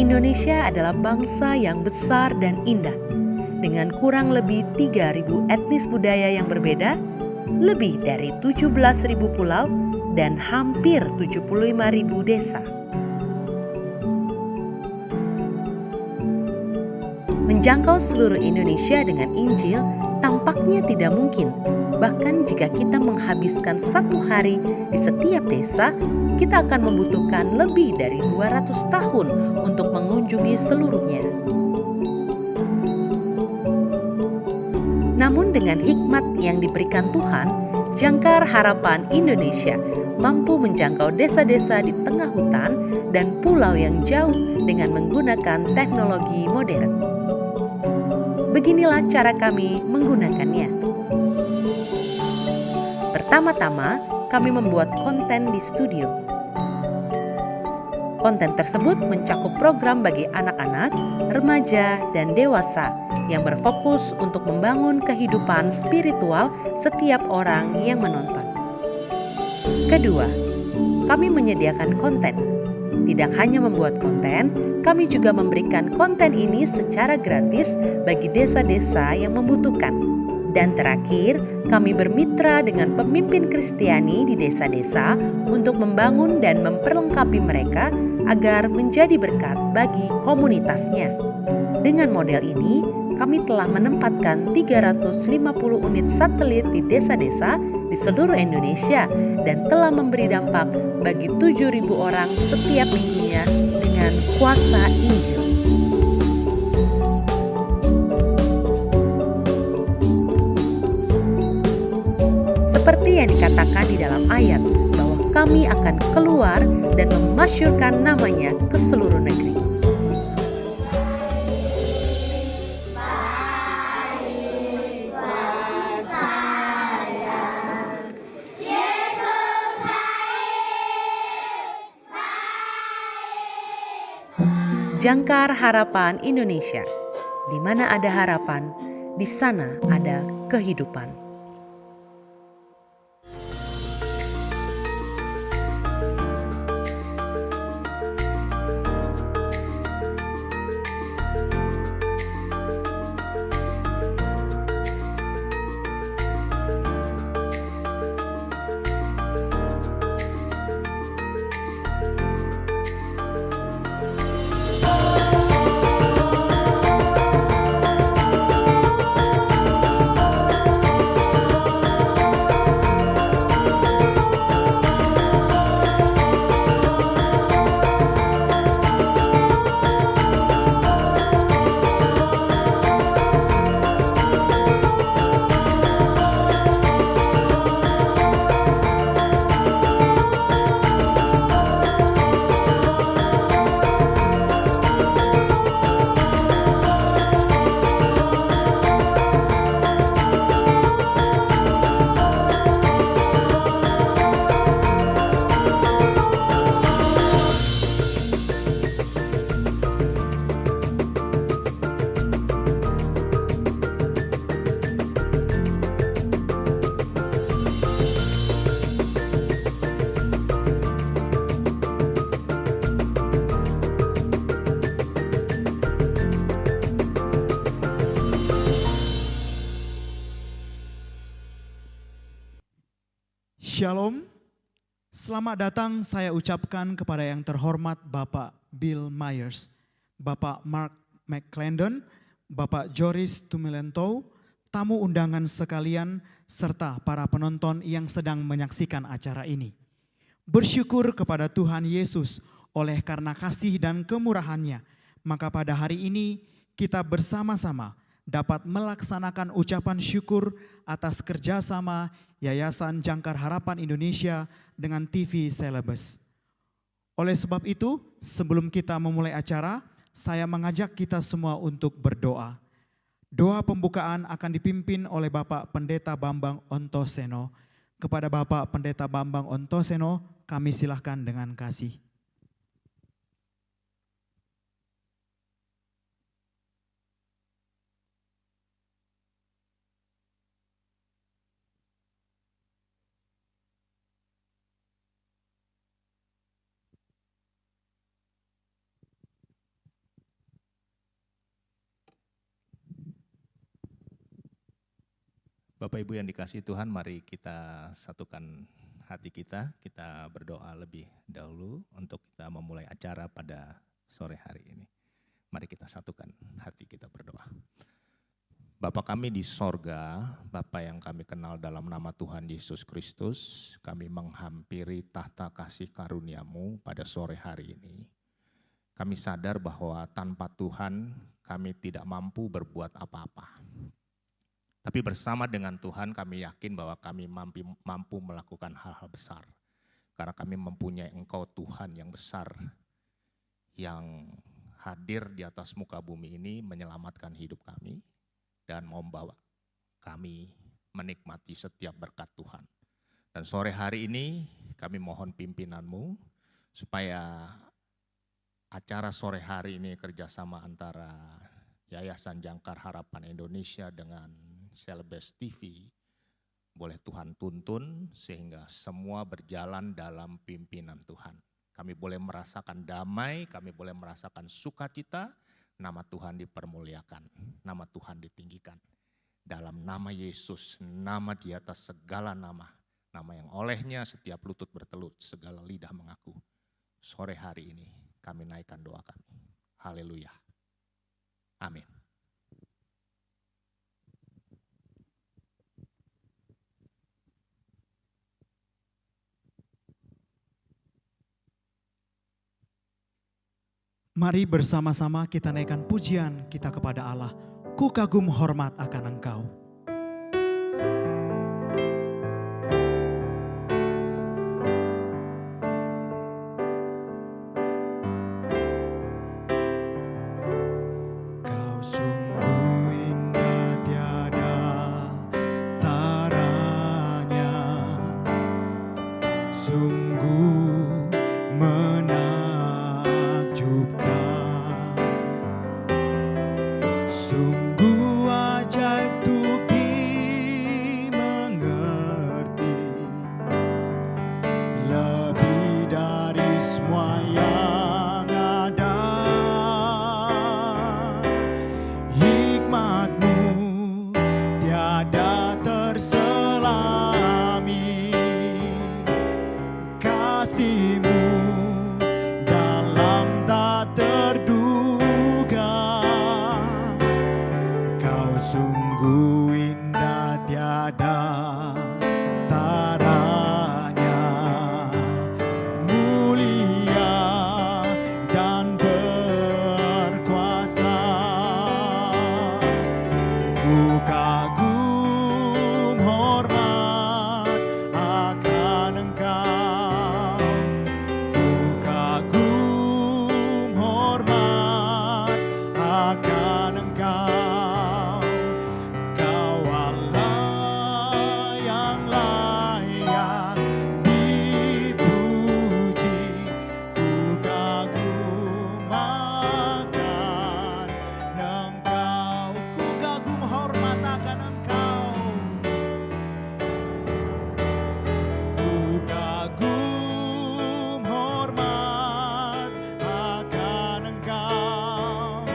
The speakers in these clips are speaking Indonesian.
Indonesia adalah bangsa yang besar dan indah. Dengan kurang lebih 3.000 etnis budaya yang berbeda, lebih dari 17.000 pulau, dan hampir 75.000 desa. Menjangkau seluruh Indonesia dengan Injil tampaknya tidak mungkin. Bahkan jika kita menghabiskan 1 hari di setiap desa, kita akan membutuhkan lebih dari 200 tahun untuk mengunjungi seluruhnya. Namun dengan hikmat yang diberikan Tuhan, Jangkar Harapan Indonesia mampu menjangkau desa-desa di tengah hutan dan pulau yang jauh dengan menggunakan teknologi modern. Beginilah cara kami menggunakannya. Pertama-tama, kami membuat konten di studio. Konten tersebut mencakup program bagi anak-anak, remaja, dan dewasa yang berfokus untuk membangun kehidupan spiritual setiap orang yang menonton. Kedua, kami menyediakan konten. Tidak hanya membuat konten, kami juga memberikan konten ini secara gratis bagi desa-desa yang membutuhkan. Dan terakhir, kami bermitra dengan pemimpin Kristiani di desa-desa untuk membangun dan memperlengkapi mereka agar menjadi berkat bagi komunitasnya. Dengan model ini, kami telah menempatkan 350 unit satelit di desa-desa di seluruh Indonesia dan telah memberi dampak bagi 7.000 orang setiap minggunya dengan kuasa Injil. Seperti yang dikatakan di dalam ayat, bahwa kami akan keluar dan memasyurkan namanya ke seluruh negeri. Jangkar Harapan Indonesia. Di mana ada harapan, di sana ada kehidupan. Shalom, selamat datang saya ucapkan kepada yang terhormat Bapak Bill Myers, Bapak Mark McClendon, Bapak Joris Tumilento, tamu undangan sekalian, serta para penonton yang sedang menyaksikan acara ini. Bersyukur kepada Tuhan Yesus oleh karena kasih dan kemurahannya, maka pada hari ini kita bersama-sama dapat melaksanakan ucapan syukur atas kerjasama Yayasan Jangkar Harapan Indonesia dengan TV Celebes. Oleh sebab itu, sebelum kita memulai acara, saya mengajak kita semua untuk berdoa. Doa pembukaan akan dipimpin oleh Bapak Pendeta Bambang Ontoseno. Kepada Bapak Pendeta Bambang Ontoseno, kami silahkan dengan kasih. Bapak Ibu yang dikasihi Tuhan, mari kita satukan hati kita berdoa lebih dahulu untuk kita memulai acara pada sore hari ini. Mari kita satukan hati kita berdoa. Bapa kami di sorga, Bapa yang kami kenal dalam nama Tuhan Yesus Kristus, kami menghampiri tahta kasih karunia-Mu pada sore hari ini. Kami sadar bahwa tanpa Tuhan kami tidak mampu berbuat apa-apa. Tapi bersama dengan Tuhan kami yakin bahwa kami mampu melakukan hal-hal besar. Karena kami mempunyai Engkau Tuhan yang besar, yang hadir di atas muka bumi ini menyelamatkan hidup kami dan membawa kami menikmati setiap berkat Tuhan. Dan sore hari ini kami mohon pimpinan-Mu supaya acara sore hari ini kerjasama antara Yayasan Jangkar Harapan Indonesia dengan Celebes TV boleh Tuhan tuntun sehingga semua berjalan dalam pimpinan Tuhan. Kami boleh merasakan damai, kami boleh merasakan sukacita, nama Tuhan dipermuliakan, nama Tuhan ditinggikan. Dalam nama Yesus, nama di atas segala nama, nama yang olehnya setiap lutut bertelut, segala lidah mengaku. Sore hari ini kami naikkan doa kami. Haleluya. Amin. Mari bersama-sama kita naikkan pujian kita kepada Allah. Ku kagum hormat akan Engkau. Kau sungguh indah tiada taranya, sungguh menakjubkan. Sungguh ajaib untuk dimengerti, lebih dari semua yang ada. Hikmat-Mu tiada terselami, kasih-Mu dalam tak terduga. Kau sungguh indah tiada taranya, mulia dan berkuasa. Ku kagum hormat akan Engkau, ku kagum hormat akan Engkau. Kau Allah yang layak dipuji, ku kagum akan Engkau, ku kagum hormat akan Engkau, ku kagum hormat akan Engkau,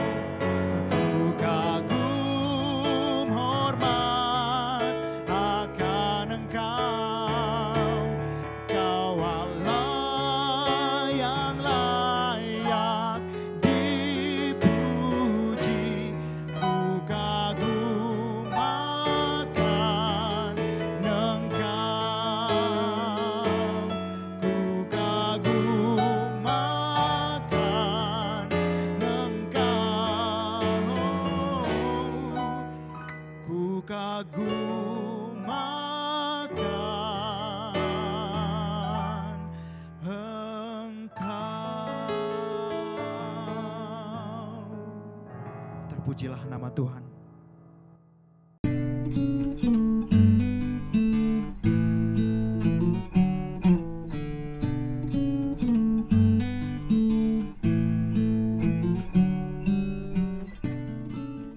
ku kagum hormat akan Engkau. Kau Allah yang layak dipuji, ku kagum akan Engkau, ku kagum akan Engkau, ku kagum akan Engkau. Terpujilah nama Tuhan.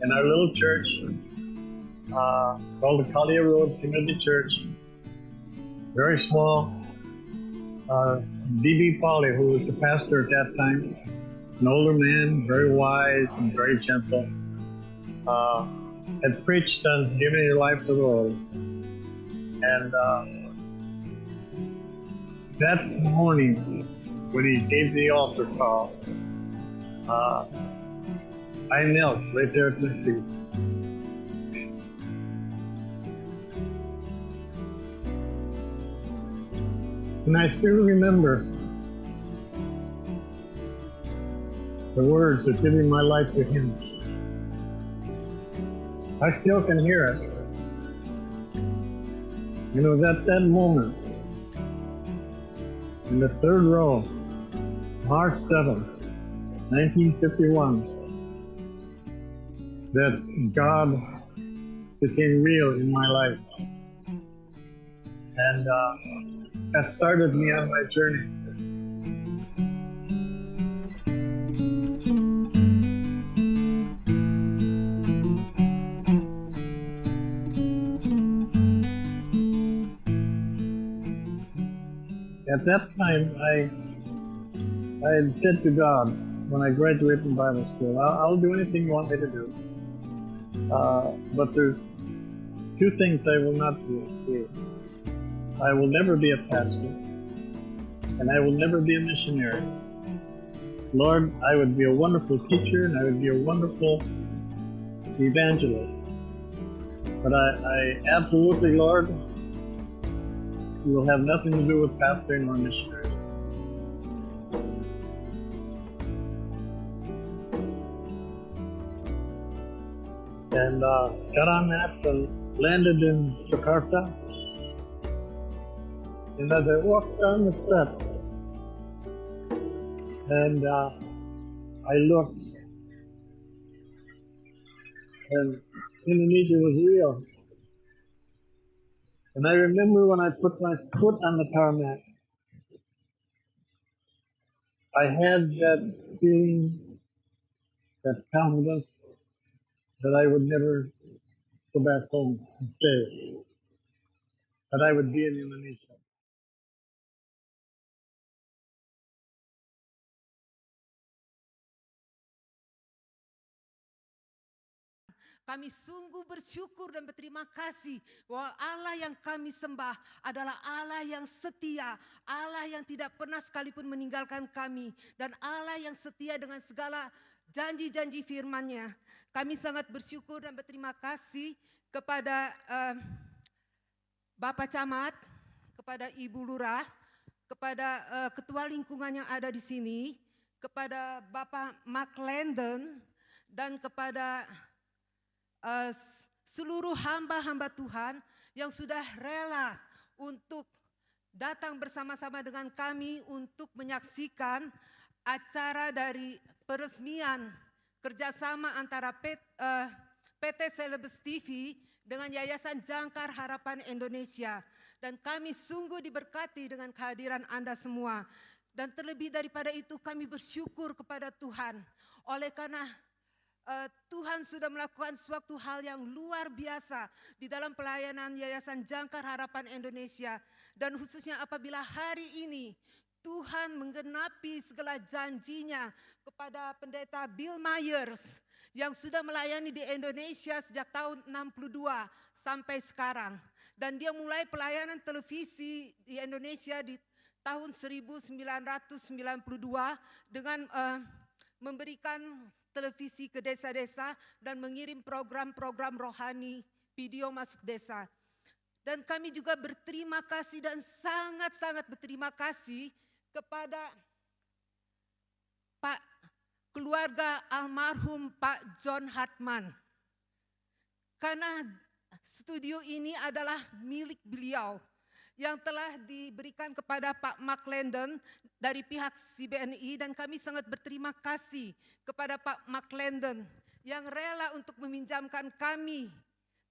In our little church called the Kalia Road Community Church, very small. D.B. Pauli, who was the pastor at that time, an older man, very wise and very gentle, had preached on giving your life to the Lord. And that morning, when he gave the altar call, I knelt right there at the feet. And I still remember the words of giving my life to him. I still can hear it. And it was at that moment, in the third row, March 7th, 1951, that God became real in my life. And that started me on my journey. At that time, I had said to God, when I graduated from Bible school, I'll do anything you want me to do. But there's two things I will not do. I will never be a pastor, and I will never be a missionary. Lord, I would be a wonderful teacher, and I would be a wonderful evangelist. But I absolutely, Lord, will have nothing to do with pastoring or missionary. And got on that and landed in Jakarta. And as I walked down the steps, and I looked, and Indonesia was real. And I remember when I put my foot on the tarmac, I had that feeling, that confidence, that I would never go back home and stay, that I would be in Indonesia. Kami sungguh bersyukur dan berterima kasih bahwa Allah yang kami sembah adalah Allah yang setia, Allah yang tidak pernah sekalipun meninggalkan kami, dan Allah yang setia dengan segala janji-janji firman-Nya. Kami sangat bersyukur dan berterima kasih kepada Bapak Camat, kepada Ibu Lurah, kepada Ketua Lingkungan yang ada di sini, kepada Bapak Mark Landon, dan kepada seluruh hamba-hamba Tuhan yang sudah rela untuk datang bersama-sama dengan kami untuk menyaksikan acara dari peresmian kerjasama antara PT Celebes TV dengan Yayasan Jangkar Harapan Indonesia. Dan kami sungguh diberkati dengan kehadiran Anda semua. Dan terlebih daripada itu kami bersyukur kepada Tuhan oleh karena Tuhan sudah melakukan suatu hal yang luar biasa di dalam pelayanan Yayasan Jangkar Harapan Indonesia. Dan khususnya apabila hari ini Tuhan menggenapi segala janjinya kepada pendeta Bill Myers yang sudah melayani di Indonesia sejak tahun 62 sampai sekarang. Dan dia mulai pelayanan televisi di Indonesia di tahun 1992 dengan memberikan televisi ke desa-desa dan mengirim program-program rohani video masuk desa. Dan kami juga berterima kasih dan sangat-sangat berterima kasih kepada Pak keluarga almarhum Pak John Hartman. Karena studio ini adalah milik beliau yang telah diberikan kepada Pak Mark Landon dari pihak CBNI, dan kami sangat berterima kasih kepada Pak Mark Landon yang rela untuk meminjamkan kami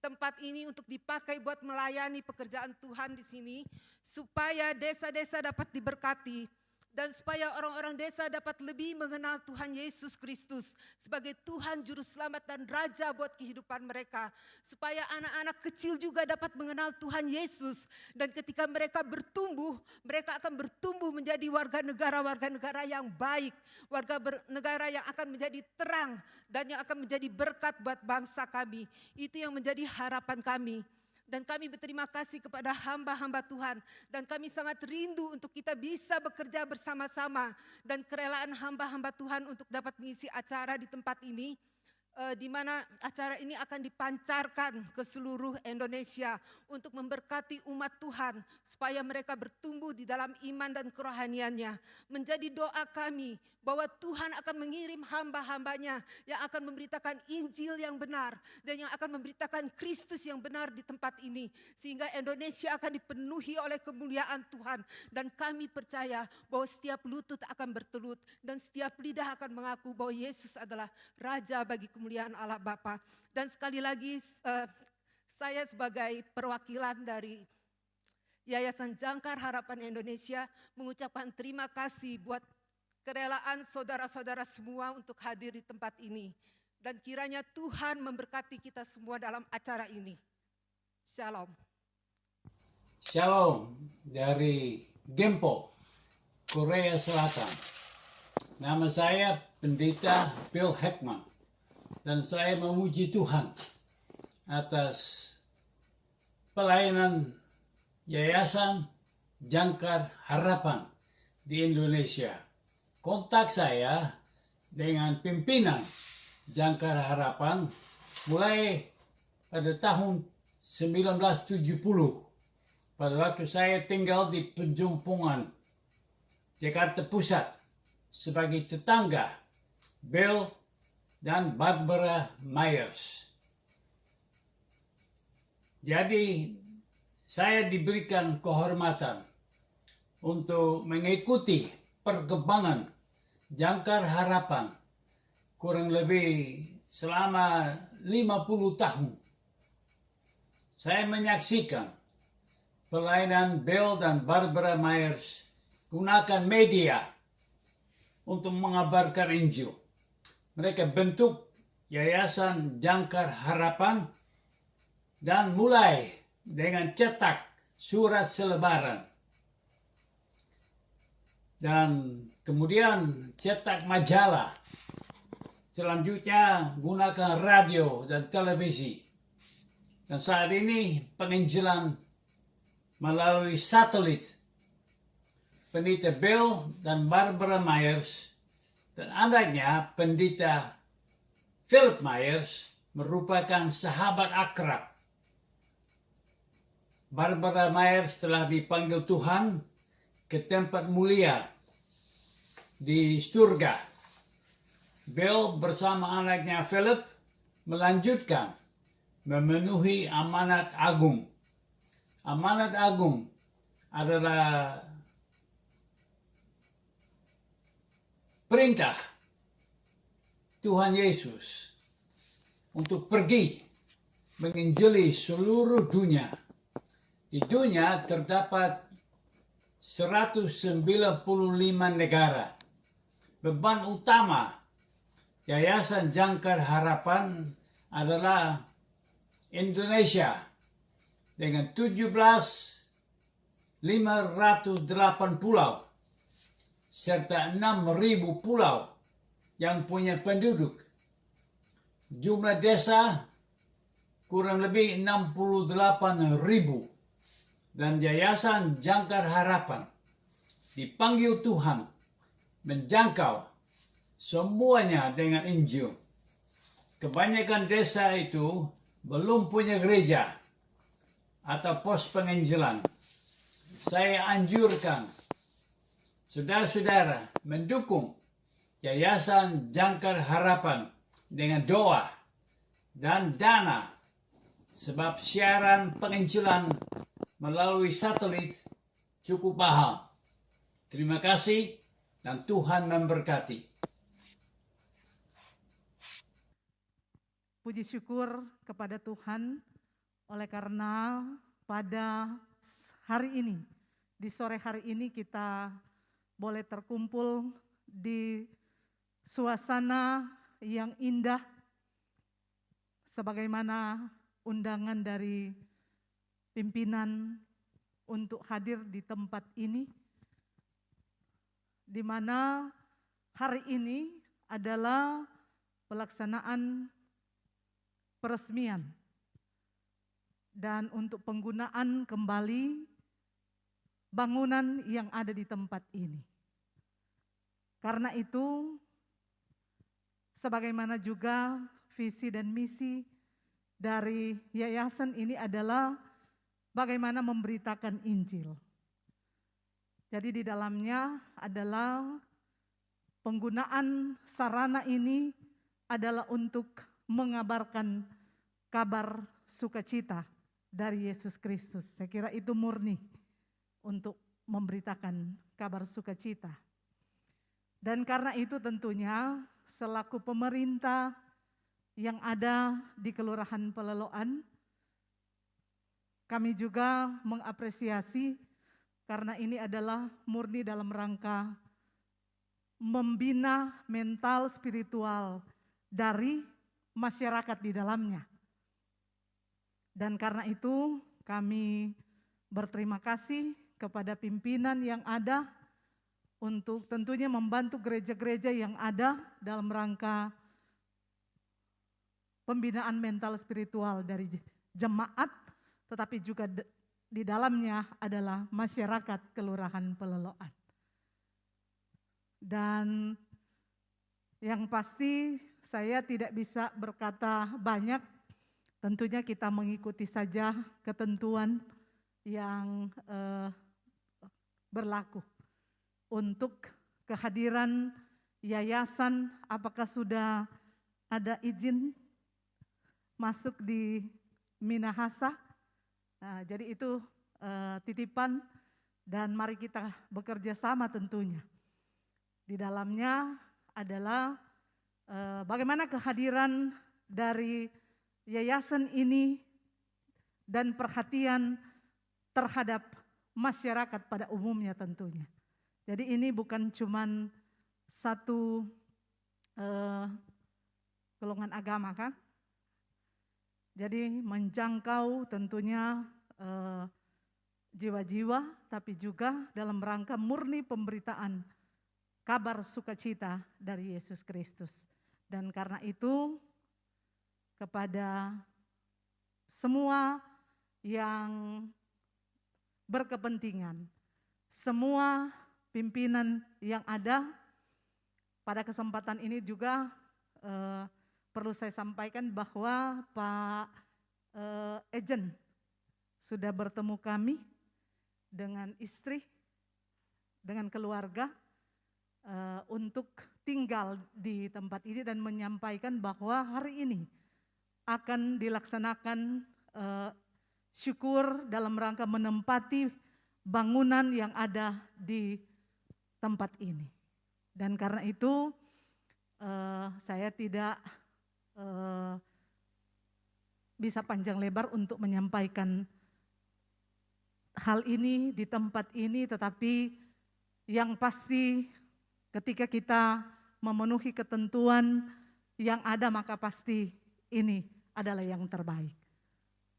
tempat ini untuk dipakai buat melayani pekerjaan Tuhan di sini supaya desa-desa dapat diberkati dan supaya orang-orang desa dapat lebih mengenal Tuhan Yesus Kristus sebagai Tuhan Juru Selamat dan Raja buat kehidupan mereka. Supaya anak-anak kecil juga dapat mengenal Tuhan Yesus. Dan ketika mereka bertumbuh, mereka akan bertumbuh menjadi warga negara yang baik. Warga negara yang akan menjadi terang dan yang akan menjadi berkat buat bangsa kami. Itu yang menjadi harapan kami. Dan kami berterima kasih kepada hamba-hamba Tuhan. Dan kami sangat rindu untuk kita bisa bekerja bersama-sama. Dan kerelaan hamba-hamba Tuhan untuk dapat mengisi acara di tempat ini. Di mana acara ini akan dipancarkan ke seluruh Indonesia untuk memberkati umat Tuhan supaya mereka bertumbuh di dalam iman dan kerohaniannya. Menjadi doa kami bahwa Tuhan akan mengirim hamba-hambanya yang akan memberitakan Injil yang benar dan yang akan memberitakan Kristus yang benar di tempat ini, sehingga Indonesia akan dipenuhi oleh kemuliaan Tuhan. Dan kami percaya bahwa setiap lutut akan bertelut dan setiap lidah akan mengaku bahwa Yesus adalah Raja bagi kemuliaan Allah Bapa. Dan sekali lagi saya sebagai perwakilan dari Yayasan Jangkar Harapan Indonesia mengucapkan terima kasih buat kerelaan saudara-saudara semua untuk hadir di tempat ini. Dan kiranya Tuhan memberkati kita semua dalam acara ini. Shalom. Shalom dari Gempo, Korea Selatan. Nama saya Pendeta Bill Heckman. Dan saya memuji Tuhan atas pelayanan Yayasan Jangkar Harapan di Indonesia. Kontak saya dengan pimpinan Jangkar Harapan mulai pada tahun 1970 pada waktu saya tinggal di Penjumpungan, Jakarta Pusat sebagai tetangga Bill dan Barbara Myers. Jadi saya diberikan kehormatan untuk mengikuti perkembangan Jangkar Harapan kurang lebih selama 50 tahun. Saya menyaksikan pelayanan Bill dan Barbara Myers gunakan media untuk mengabarkan Injil. Mereka bentuk Yayasan Jangkar Harapan dan mulai dengan cetak surat selebaran. Dan kemudian cetak majalah. Selanjutnya gunakan radio dan televisi. Dan saat ini penginjilan melalui satelit. Pendeta Bill dan Barbara Myers dan anaknya Pendeta Philip Myers merupakan sahabat akrab. Barbara Myers telah dipanggil Tuhan ke tempat mulia di surga. Bill bersama anaknya Philip melanjutkan memenuhi amanat agung. Amanat agung adalah perintah Tuhan Yesus untuk pergi menginjili seluruh dunia. Di dunia terdapat 195 negara. Beban utama Yayasan Jangkar Harapan adalah Indonesia dengan 508 pulau serta 6.000 pulau yang punya penduduk. Jumlah desa kurang lebih 68.000. Dan Yayasan Jangkar Harapan dipanggil Tuhan menjangkau semuanya dengan Injil. Kebanyakan desa itu belum punya gereja atau pos penginjilan. Saya anjurkan saudara-saudara mendukung Yayasan Jangkar Harapan dengan doa dan dana, sebab siaran penginjilan melalui satelit cukup mahal. Terima kasih dan Tuhan memberkati. Puji syukur kepada Tuhan oleh karena pada hari ini, di sore hari ini kita boleh terkumpul di suasana yang indah sebagaimana undangan dari pimpinan untuk hadir di tempat ini, di mana hari ini adalah pelaksanaan peresmian dan untuk penggunaan kembali bangunan yang ada di tempat ini. Karena itu, sebagaimana juga visi dan misi dari yayasan ini adalah bagaimana memberitakan Injil. Jadi di dalamnya adalah penggunaan sarana ini adalah untuk mengabarkan kabar sukacita dari Yesus Kristus. Saya kira itu murni untuk memberitakan kabar sukacita. Dan karena itu tentunya selaku pemerintah yang ada di Kelurahan Peleloan, kami juga mengapresiasi karena ini adalah murni dalam rangka membina mental spiritual dari masyarakat di dalamnya. Dan karena itu kami berterima kasih kepada pimpinan yang ada untuk tentunya membantu gereja-gereja yang ada dalam rangka pembinaan mental spiritual dari jemaat, tetapi juga di dalamnya adalah masyarakat Kelurahan Peleloan. Dan yang pasti saya tidak bisa berkata banyak, tentunya kita mengikuti saja ketentuan yang berlaku. Untuk kehadiran yayasan, apakah sudah ada izin masuk di Minahasa? Nah, jadi itu titipan dan mari kita bekerja sama tentunya. Di dalamnya adalah bagaimana kehadiran dari yayasan ini dan perhatian terhadap masyarakat pada umumnya tentunya. Jadi ini bukan cuman satu golongan agama kan? Jadi menjangkau tentunya jiwa-jiwa, tapi juga dalam rangka murni pemberitaan kabar sukacita dari Yesus Kristus. Dan karena itu kepada semua yang berkepentingan, semua pimpinan yang ada pada kesempatan ini juga perlu saya sampaikan bahwa Pak Ejen sudah bertemu kami dengan istri, dengan keluarga untuk tinggal di tempat ini dan menyampaikan bahwa hari ini akan dilaksanakan syukur dalam rangka menempati bangunan yang ada di tempat ini. Dan karena itu saya tidak bisa panjang lebar untuk menyampaikan hal ini di tempat ini, tetapi yang pasti ketika kita memenuhi ketentuan yang ada maka pasti ini adalah yang terbaik.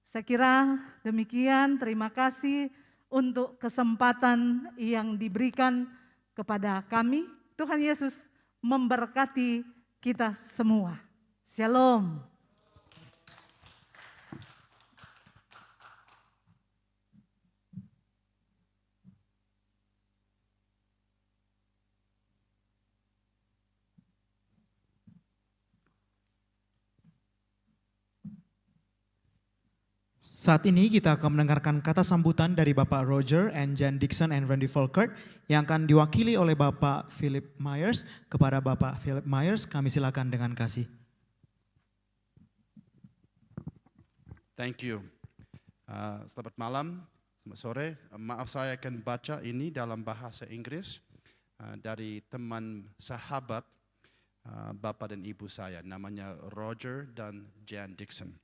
Saya kira demikian, terima kasih untuk kesempatan yang diberikan kepada kami. Tuhan Yesus memberkati kita semua. Shalom. Saat ini kita akan mendengarkan kata sambutan dari Bapak Roger and Jan Dixon and Randy Volkert yang akan diwakili oleh Bapak Philip Myers. Kepada Bapak Philip Myers, kami silakan dengan kasih. Thank you. Selamat malam, selamat sore. Maaf saya akan baca ini dalam bahasa Inggris dari teman sahabat Bapak dan Ibu saya, namanya Roger dan Jan Dixon.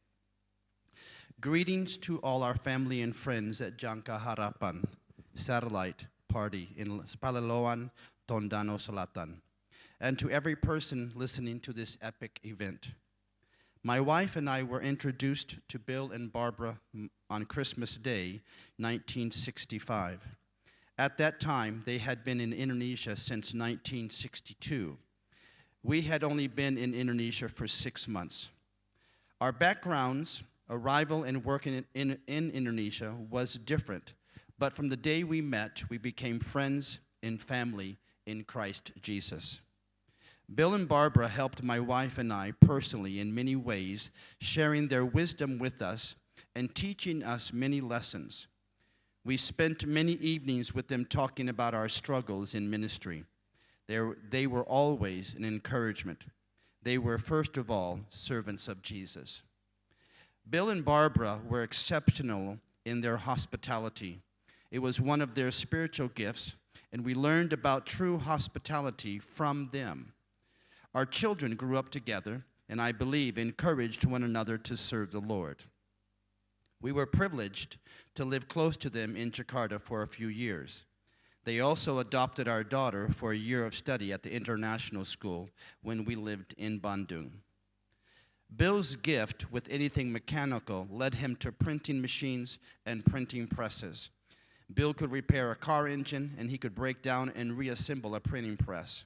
Greetings to all our family and friends at Jangka Harapan Satellite Party in Paleloan, Tondano Selatan, and to every person listening to this epic event. My wife and I were introduced to Bill and Barbara on Christmas Day, 1965. At that time, they had been in Indonesia since 1962. We had only been in Indonesia for 6 months. Our backgrounds arrival and work in Indonesia was different, but from the day we met, we became friends and family in Christ Jesus. Bill and Barbara helped my wife and I personally in many ways, sharing their wisdom with us and teaching us many lessons. We spent many evenings with them talking about our struggles in ministry. They were always an encouragement. They were, first of all, servants of Jesus. Bill and Barbara were exceptional in their hospitality. It was one of their spiritual gifts, and we learned about true hospitality from them. Our children grew up together, and I believe encouraged one another to serve the Lord. We were privileged to live close to them in Jakarta for a few years. They also adopted our daughter for a year of study at the international school when we lived in Bandung. Bill's gift with anything mechanical led him to printing machines and printing presses. Bill could repair a car engine, and he could break down and reassemble a printing press.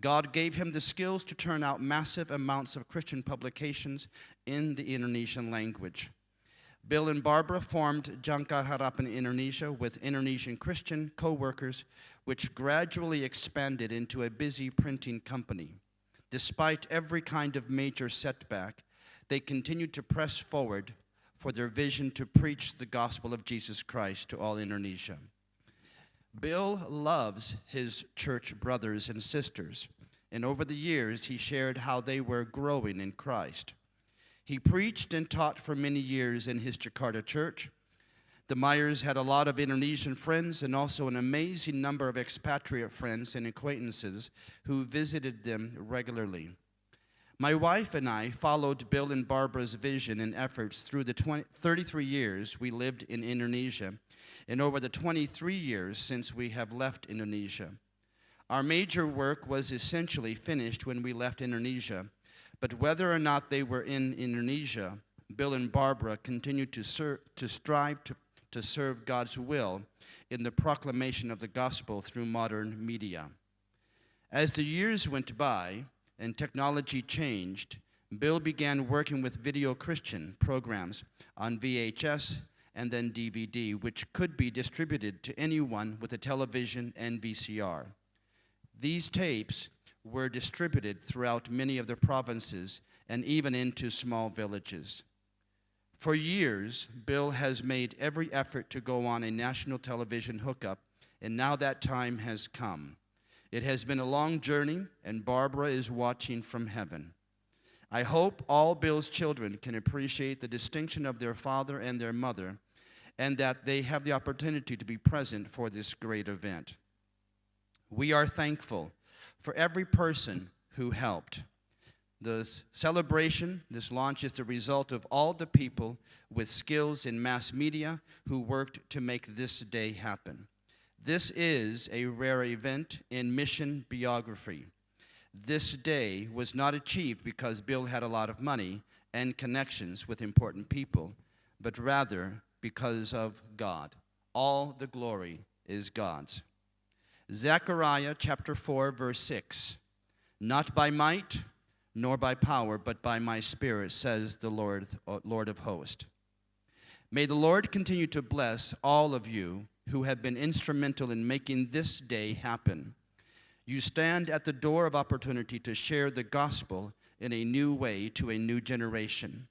God gave him the skills to turn out massive amounts of Christian publications in the Indonesian language. Bill and Barbara formed Jangkar Harapan Indonesia with Indonesian Christian co-workers, which gradually expanded into a busy printing company. Despite every kind of major setback, they continued to press forward for their vision to preach the gospel of Jesus Christ to all Indonesia. Bill loves his church brothers and sisters, and over the years he shared how they were growing in Christ. He preached and taught for many years in his Jakarta church. The Myers had a lot of Indonesian friends and also an amazing number of expatriate friends and acquaintances who visited them regularly. My wife and I followed Bill and Barbara's vision and efforts through the 33 years we lived in Indonesia and over the 23 years since we have left Indonesia. Our major work was essentially finished when we left Indonesia, but whether or not they were in Indonesia, Bill and Barbara continued to strive to serve God's will in the proclamation of the gospel through modern media. As the years went by and technology changed, Bill began working with Video Christian programs on VHS and then DVD, which could be distributed to anyone with a television and VCR. These tapes were distributed throughout many of the provinces and even into small villages. For years, Bill has made every effort to go on a national television hookup, and now that time has come. It has been a long journey, and Barbara is watching from heaven. I hope all Bill's children can appreciate the distinction of their father and their mother, and that they have the opportunity to be present for this great event. We are thankful for every person who helped. This celebration, this launch, is the result of all the people with skills in mass media who worked to make this day happen. This is a rare event in mission biography. This day was not achieved because Bill had a lot of money and connections with important people, but rather because of God. All the glory is God's. Zechariah chapter 4, verse 6. Not by might, nor by power, but by my Spirit, says the Lord of hosts. May the Lord continue to bless all of you who have been instrumental in making this day happen. You stand at the door of opportunity to share the gospel in a new way to a new generation.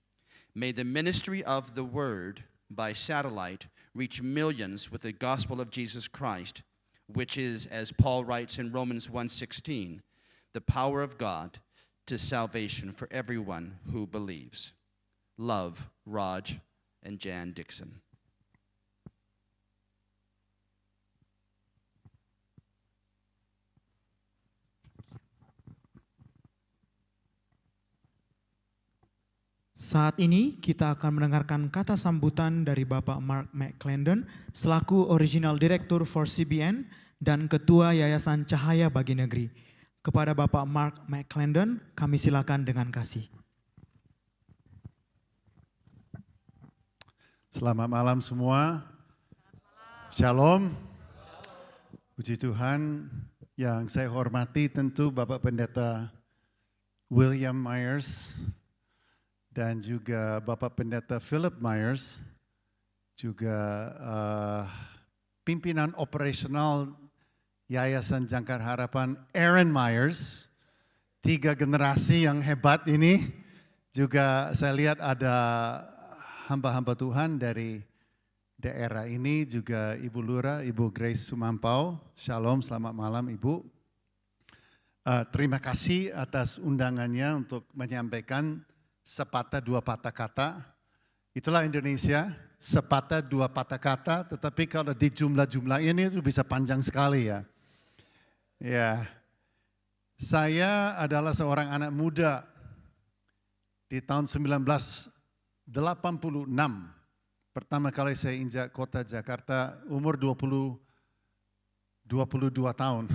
May the ministry of the word by satellite reach millions with the gospel of Jesus Christ, which is, as Paul writes in Romans 1:16, the power of God to salvation for everyone who believes. Love, Raj and Jan Dixon. Saat ini kita akan mendengarkan kata sambutan dari Bapak Mark McClendon selaku Original Director for CBN dan Ketua Yayasan Cahaya Bagi Negeri. Kepada Bapak Mark McClendon, kami silakan dengan kasih. Selamat malam semua. Shalom. Puji Tuhan, yang saya hormati tentu Bapak Pendeta William Myers dan juga Bapak Pendeta Philip Myers, juga pimpinan operasional Yayasan Jangkar Harapan Aaron Myers, 3 generasi yang hebat ini. Juga saya lihat ada hamba-hamba Tuhan dari daerah ini, juga Ibu Lura, Ibu Grace Sumampau. Shalom, selamat malam Ibu. Terima kasih atas undangannya untuk menyampaikan sepatah dua patah kata. Itulah Indonesia, sepatah dua patah kata, tetapi kalau di jumlah-jumlah ini itu bisa panjang sekali ya. Ya, saya adalah seorang anak muda di tahun 1986. Pertama kali saya injak kota Jakarta, umur 22 tahun,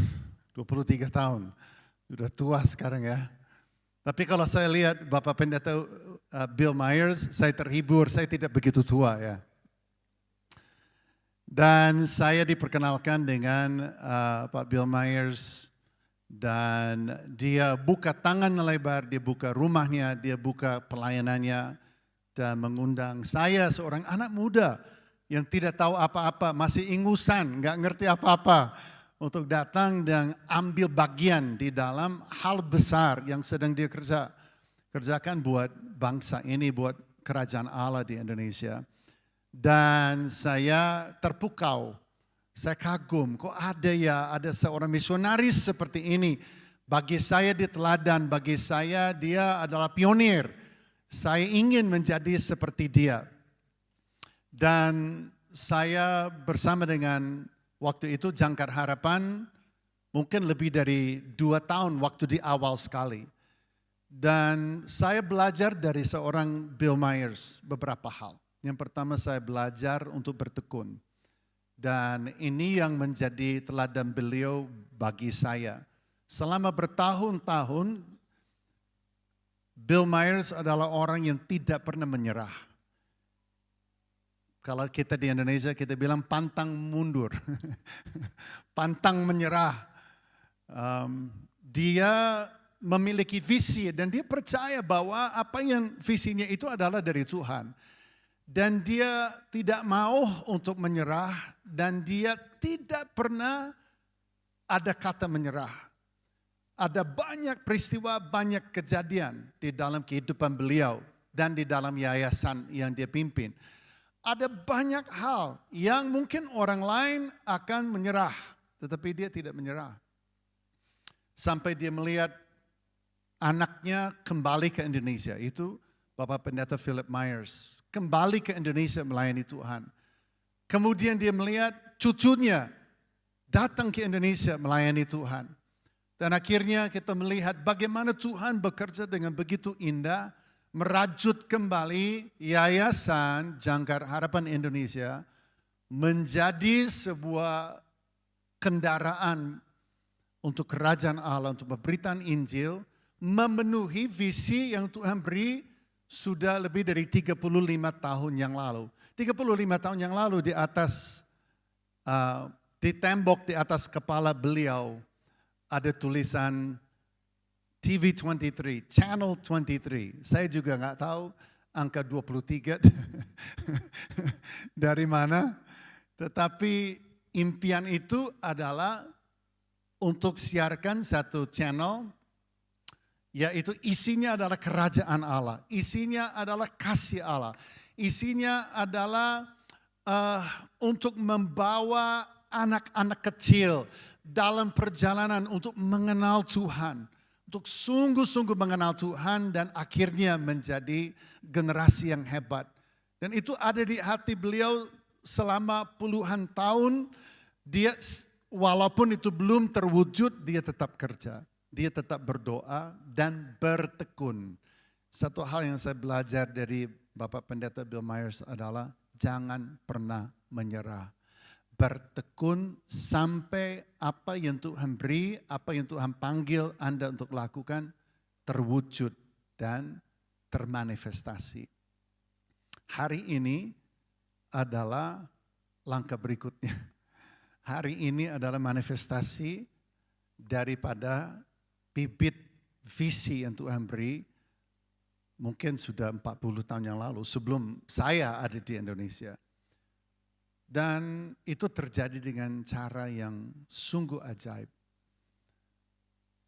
23 tahun. Sudah tua sekarang ya. Tapi kalau saya lihat Bapak Pendeta Bill Myers, saya terhibur, saya tidak begitu tua ya. Dan saya diperkenalkan dengan Pak Bill Myers, dan dia buka tangan lebar, dia buka rumahnya, dia buka pelayanannya, dan mengundang saya seorang anak muda yang tidak tahu apa-apa, masih ingusan, nggak ngerti apa-apa, untuk datang dan ambil bagian di dalam hal besar yang sedang dia kerjakan buat bangsa ini, buat kerajaan Allah di Indonesia. Dan saya terpukau, saya kagum, kok ada seorang misionaris seperti ini. Bagi saya dia teladan, bagi saya dia adalah pionir. Saya ingin menjadi seperti dia. Dan saya bersama dengan waktu itu Jangkar Harapan mungkin lebih dari 2 tahun waktu di awal sekali. Dan saya belajar dari seorang Bill Myers beberapa hal. Yang pertama saya belajar untuk bertekun. Dan ini yang menjadi teladan beliau bagi saya. Selama bertahun-tahun, Bill Myers adalah orang yang tidak pernah menyerah. Kalau kita di Indonesia kita bilang pantang mundur, pantang menyerah. Dia memiliki visi dan dia percaya bahwa apa yang visinya itu adalah dari Tuhan. Dan dia tidak mau untuk menyerah dan dia tidak pernah ada kata menyerah. Ada banyak peristiwa, banyak kejadian di dalam kehidupan beliau dan di dalam yayasan yang dia pimpin. Ada banyak hal yang mungkin orang lain akan menyerah, tetapi dia tidak menyerah. Sampai dia melihat anaknya kembali ke Indonesia, itu Bapak Pendeta Philip Myers, kembali ke Indonesia melayani Tuhan. Kemudian dia melihat cucunya datang ke Indonesia melayani Tuhan. Dan akhirnya kita melihat bagaimana Tuhan bekerja dengan begitu indah, merajut kembali Yayasan Jangkar Harapan Indonesia menjadi sebuah kendaraan untuk kerajaan Allah, untuk pemberitaan Injil, memenuhi visi yang Tuhan beri sudah lebih dari 35 tahun yang lalu. 35 tahun yang lalu di atas, di tembok di atas kepala beliau ada tulisan TV23, Channel 23. Saya juga nggak tahu angka 23 dari mana. Tetapi impian itu adalah untuk siarkan satu channel, yaitu isinya adalah kerajaan Allah. Isinya adalah kasih Allah. Isinya adalah untuk membawa anak-anak kecil dalam perjalanan untuk mengenal Tuhan. Untuk sungguh-sungguh mengenal Tuhan dan akhirnya menjadi generasi yang hebat. Dan itu ada di hati beliau selama puluhan tahun. Dia walaupun itu belum terwujud, dia tetap kerja. Dia tetap berdoa dan bertekun. Satu hal yang saya belajar dari Bapak Pendeta Bill Myers adalah jangan pernah menyerah. Bertekun sampai apa yang Tuhan beri, apa yang Tuhan panggil Anda untuk lakukan terwujud dan termanifestasi. Hari ini adalah langkah berikutnya. Hari ini adalah manifestasi daripada bibit visi yang Tuhan beri mungkin sudah 40 tahun yang lalu sebelum saya ada di Indonesia. Dan itu terjadi dengan cara yang sungguh ajaib.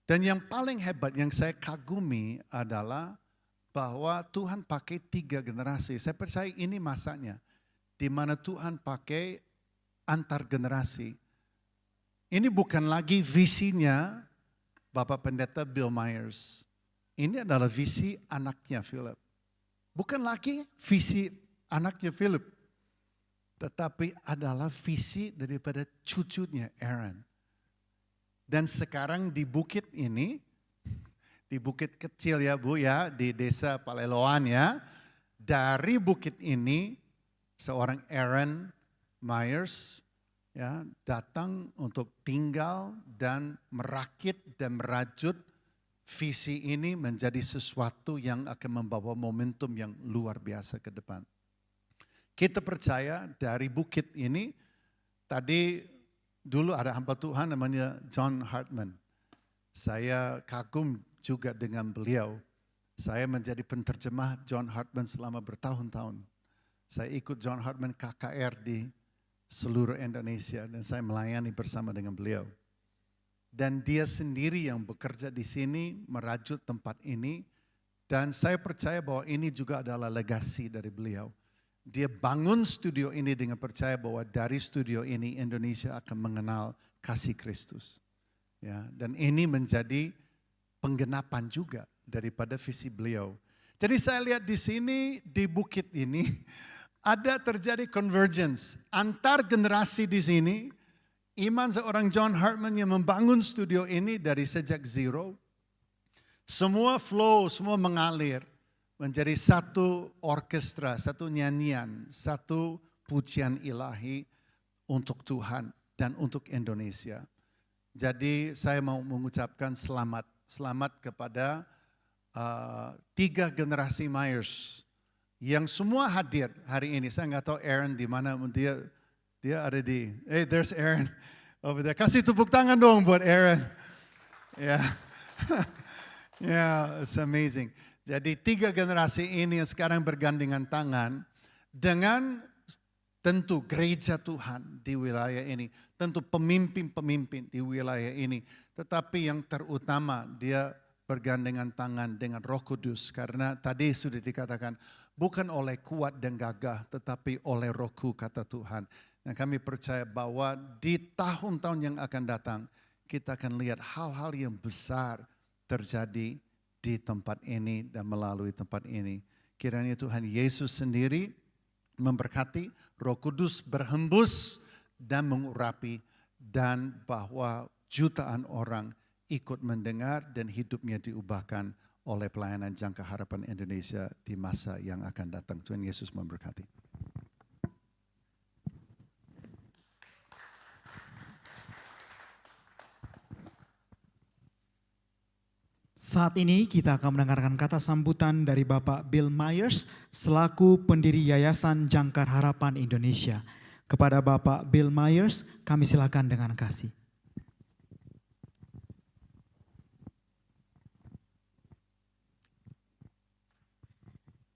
Dan yang paling hebat yang saya kagumi adalah bahwa Tuhan pakai 3 generasi. Saya percaya ini masanya di mana Tuhan pakai antar generasi. Ini bukan lagi visinya Bapak Pendeta Bill Myers. Ini adalah visi anaknya Philip. Bukan lagi visi anaknya Philip, tetapi adalah visi daripada cucunya Aaron. Dan sekarang di bukit ini, di bukit kecil ya Bu ya, di desa Paleloan ya, dari bukit ini seorang Aaron Myers ya datang untuk tinggal dan merakit dan merajut visi ini menjadi sesuatu yang akan membawa momentum yang luar biasa ke depan. Kita percaya dari bukit ini, tadi dulu ada hamba Tuhan namanya John Hartman. Saya kagum juga dengan beliau. Saya menjadi penterjemah John Hartman selama bertahun-tahun. Saya ikut John Hartman KKR di seluruh Indonesia dan saya melayani bersama dengan beliau. Dan dia sendiri yang bekerja di sini, merajut tempat ini. Dan saya percaya bahwa ini juga adalah legasi dari beliau. Dia bangun studio ini dengan percaya bahwa dari studio ini Indonesia akan mengenal kasih Kristus. Ya, dan ini menjadi penggenapan juga daripada visi beliau. Jadi saya lihat di sini, di bukit ini, ada terjadi convergence antar generasi di sini. Iman seorang John Hartman yang membangun studio ini dari sejak zero. Semua flow, semua mengalir menjadi satu orkestra, satu nyanyian, satu pujian ilahi untuk Tuhan dan untuk Indonesia. Jadi saya mau mengucapkan selamat. Selamat kepada 3 generasi Myers yang semua hadir hari ini. Saya nggak tahu Aaron di mana, dia ada di, there's Aaron over there. Kasih tepuk tangan dong buat Aaron. Ya, yeah, it's amazing. Jadi 3 generasi ini yang sekarang bergandengan tangan dengan tentu gereja Tuhan di wilayah ini. Tentu pemimpin-pemimpin di wilayah ini. Tetapi yang terutama dia bergandengan tangan dengan Roh Kudus. Karena tadi sudah dikatakan bukan oleh kuat dan gagah tetapi oleh Rohku kata Tuhan. Dan kami percaya bahwa di tahun-tahun yang akan datang kita akan lihat hal-hal yang besar terjadi di tempat ini dan melalui tempat ini. Kiranya Tuhan Yesus sendiri memberkati, Roh Kudus berhembus dan mengurapi, dan bahwa jutaan orang ikut mendengar dan hidupnya diubahkan oleh pelayanan Jangkar Harapan Indonesia di masa yang akan datang. Tuhan Yesus memberkati. Saat ini kita akan mendengarkan kata sambutan dari Bapak Bill Myers selaku pendiri Yayasan Jangkar Harapan Indonesia. Kepada Bapak Bill Myers, kami silakan dengan kasih.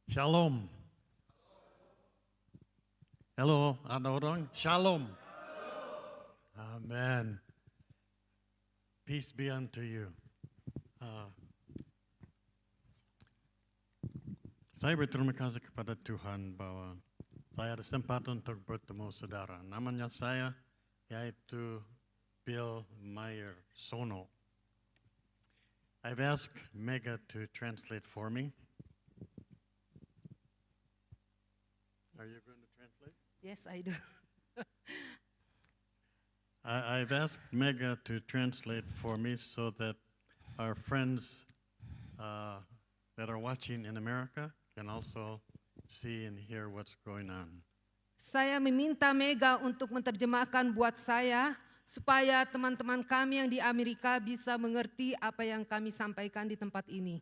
Shalom. Hello, ada orang? Shalom. Amen. Peace be unto you. Saya berterima kasih kepada Tuhan bahwa saya ada kesempatan untuk bertemu saudara. Namanya saya yaitu Bill Meyer Sono. I've asked Mega to translate for me. Are you going to translate? Yes, I do. I've asked Mega to translate for me so that our friends that are watching in America can also see and hear what's going on. Saya meminta Mega untuk menerjemahkan buat saya supaya teman-teman kami yang di Amerika bisa mengerti apa yang kami sampaikan di tempat ini.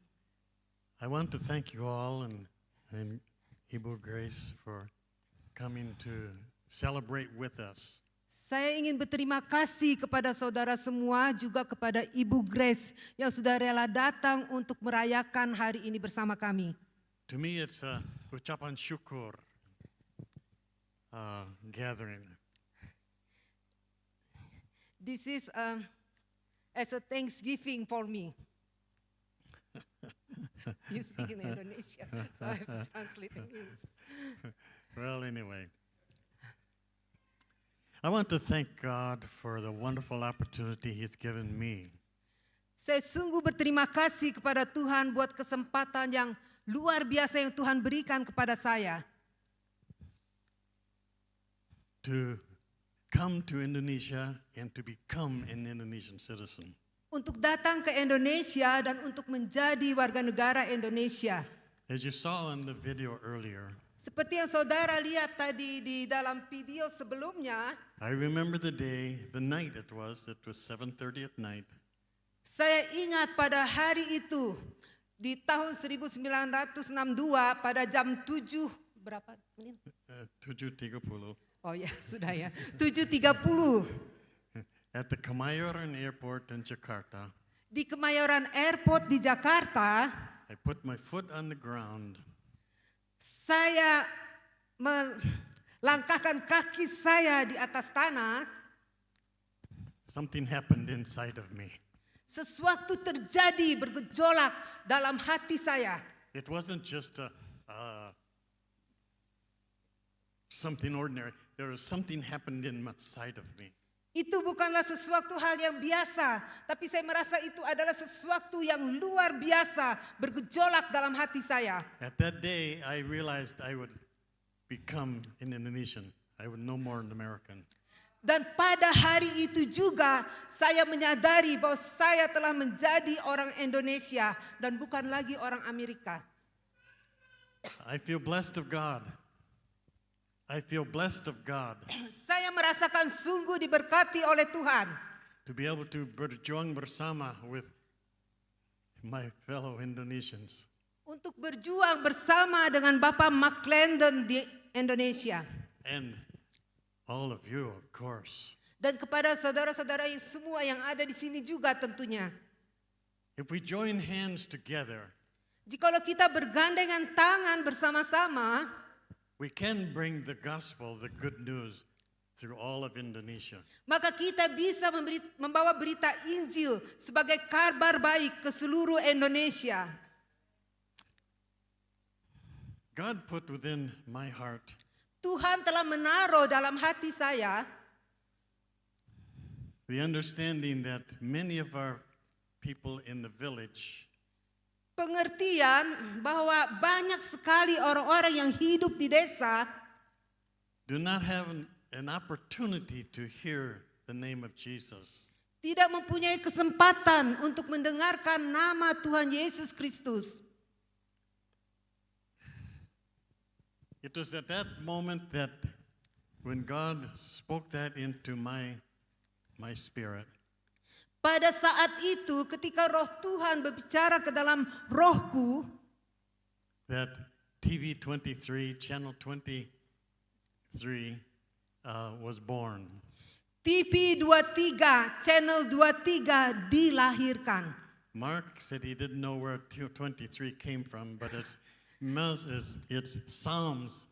I want to thank you all and Ibu Grace for coming to celebrate with us. Saya ingin berterima kasih kepada saudara semua, juga kepada Ibu Grace yang sudah rela datang untuk merayakan hari ini bersama kami. To me, it's a ucapan syukur gathering. This is as a Thanksgiving for me. You speak in Indonesia, so I have to translate in English. Well, anyway, I want to thank God for the wonderful opportunity He's given me Saya sungguh berterima kasih kepada Tuhan buat kesempatan yang luar biasa yang Tuhan berikan kepada saya. to come to Indonesia and to become an Indonesian citizen. Untuk datang ke Indonesia dan untuk menjadi warga negara Indonesia. As you saw in the video earlier, Seperti yang saudara lihat tadi di dalam video sebelumnya, I remember the day, the night it was 7:30 at night. saya ingat pada hari itu di tahun 1962 pada jam 7 berapa menit? 7:30 Oh ya, sudah ya. 7.30 at the Kemayoran Airport in Jakarta. di Kemayoran Airport di Jakarta. I put my foot on the ground Saya melangkahkan kaki saya di atas tanah. something happened inside of me. Sesuatu terjadi bergejolak dalam hati saya. It wasn't just something ordinary. There was something happened inside of me. Itu bukanlah sesuatu hal yang biasa, tapi saya merasa itu adalah sesuatu yang luar biasa bergejolak dalam hati saya. At that day, I realized I would become an Indonesian. I would no more an American. Dan pada hari itu juga saya menyadari bahwa saya telah menjadi orang Indonesia dan bukan lagi orang Amerika. I feel blessed of God. I feel blessed of God Saya merasakan sungguh diberkati oleh Tuhan to be able to berjuang bersama with my fellow Indonesians. untuk berjuang bersama dengan Bapak McClendon di Indonesia. And all of you, of course. Dan kepada saudara-saudara yang semua yang ada di sini juga tentunya. If we join hands together, Jikalau kita bergandengan tangan bersama-sama, we can bring the gospel, the good news, through all of Indonesia. maka kita bisa membawa berita Injil sebagai kabar baik ke seluruh Indonesia. God put within my heart Tuhan telah menaruh dalam hati saya the understanding that many of our people in the village pengertian bahwa banyak sekali orang-orang yang hidup di desa do not have an opportunity to hear the name of Jesus. tidak mempunyai kesempatan untuk mendengarkan nama Tuhan Yesus Kristus. It was at that moment that when God spoke that into my spirit, Pada saat itu ketika roh Tuhan berbicara ke dalam rohku, that TV 23, channel 23 was born. TV 23, channel 23 dilahirkan. Mark said he didn't know where 23 came from, but it's Psalms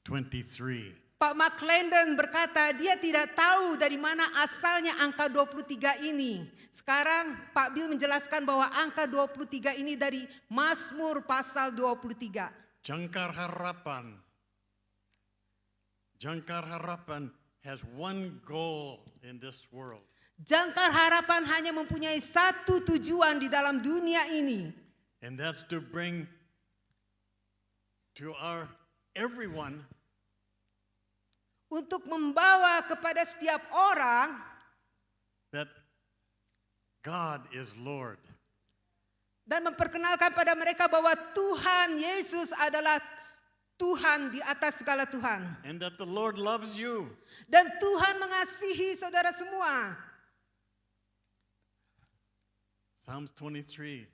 23. Pak McClendon berkata dia tidak tahu dari mana asalnya angka 23 ini. Sekarang Pak Bill menjelaskan bahwa angka 23 ini dari Mazmur pasal 23. Jangkar Harapan has one goal in this world. Jangkar Harapan hanya mempunyai satu tujuan di dalam dunia ini. And that's to bring to everyone Untuk membawa kepada setiap orang that God is Lord. dan memperkenalkan pada mereka bahwa Tuhan Yesus adalah Tuhan di atas segala Tuhan. And that the Lord loves you. Dan Tuhan mengasihi saudara semua. Psalms 23.